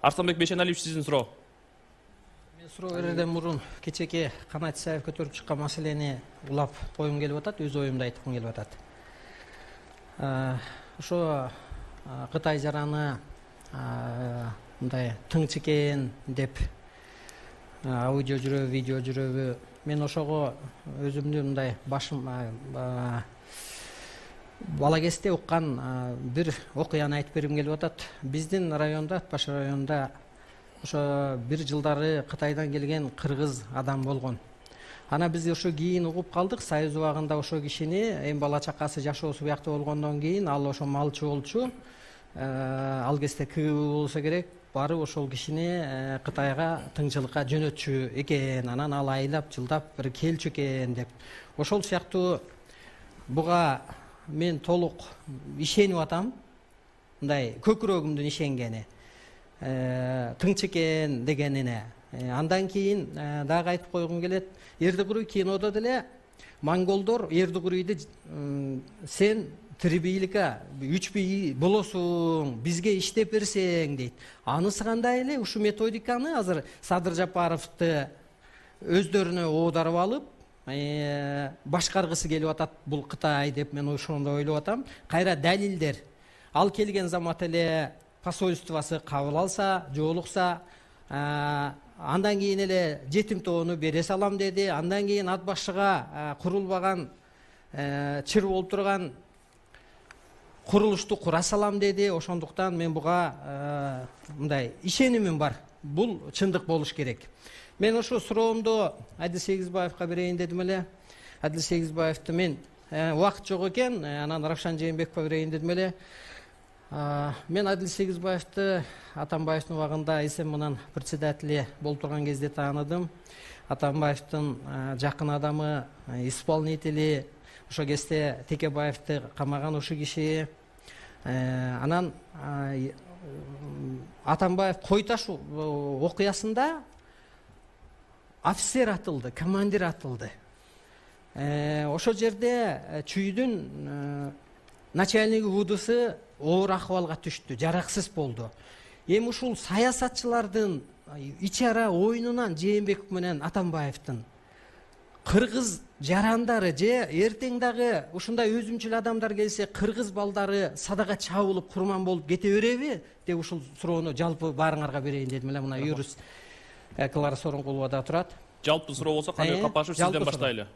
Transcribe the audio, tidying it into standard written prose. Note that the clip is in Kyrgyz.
Арсланбек Бейшеналиевич, сиздин суроо. Мен суроо берерден мурун кечеки Канат Исаев көтөрүп чыккан маселени улап коюм келип атат, өз оюмду айткым келип атат. Ошо Кытай жараны мындай тыңч экен деп аудио жүрөбү, видео жүрөбү. Мен ошого өзүмдүн мындай башым бала кезде уккан бир окуяны айтып бергим келип атат. Биздин районда, Баш районунда ошо бир жылдары Кытайдан келген кыргыз адам болгон. Ана биз ошо кийин угуп калдык, Союз убагында ошо кишини эми бала чакасы жашоосу буякта болгондон кийин ал ошо малчы болчу. Ал кезде КГБ болсо керек, барып ошол кишини Кытайга тыңчылыкка жөнөтчү экен. Анан ал айлап, жылдап бир келчү экен деп. Ошол сыяктуу буга мен толук ишенип атам. Мындай көкүрөгүмдүн ишенгени. Тыңч экен дегенине. Андан кийин дагы айтып койгум келет. Эрдигуруй кинодо деле монголдор Эрдигурuyду сен тирбийликке 3 бий болосуң, бизге иштеп берсең дейт. Анысы кандай эле ушу методиканы азыр Садыр Жапаровду өздөрүнө оодарып алып, башкаргысы келип атат бул Кытай деп мен ошондой ойлоп атам. Кайра далилдер. Ал келген замат эле посольствосы кабыл алса, жоолукса, андан кийин эле жетим тоону бере салам деди. Андан кийин ат башыга курулбаган, чыр болуп турган курулушту кура салам деди. Ошондуктан мен буга мындай ишенимим бар. Бул чындык болуш керек. Мен ошо суроомду Адил Сегизбаевга берейин дедим эле. Адил Сегизбаевди мен убакыт жок экен, анан Равшан Жээнбековго берейин дедим эле. Мен Адил Сегизбаевди Атамбаевдин убагында СМ-нын председатели болуп турган кезде тааныдым. Атамбаевдин жакын адамы, исполнители, ошо кезде Текебаевди камаган ошо киши. Анан Атамбаев Койташ окуясында офицер атылды, командир атылды. Ошо жерде чүйдүн начальник УДысы оор акыбалга түштү, жараксыз болду. Эми ушул саясатчылардын ичара оюнунан Жээнбеков менен Атамбаевдин кыргыз жарандары же эртең дагы ушундай өзүмчүл адамдар келсе кыргыз балдары садага чабылып курман болуп кете береби деп ушул суроону жалпы баарыңарга берейин дедим эле. Мына юрист Клара Сооронкулова да турат. Жалпы суроо болсо кандай капашып сизден баштайлы.